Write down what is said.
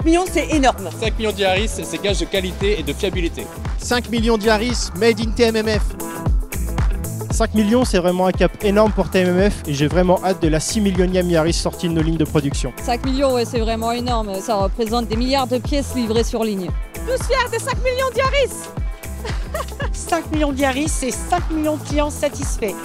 millions, c'est énorme. 5 millions de Yaris, c'est gage de qualité et de fiabilité. 5 millions de Yaris, made in TMMF. 5 millions, c'est vraiment un cap énorme pour TMMF et j'ai vraiment hâte de la 6 millionième Yaris sortie de nos lignes de production. 5 millions, ouais, c'est vraiment énorme. Ça représente des milliards de pièces livrées sur ligne. Plus fier des 5 millions de Yaris. 5 millions de Yaris, c'est 5 millions de clients satisfaits.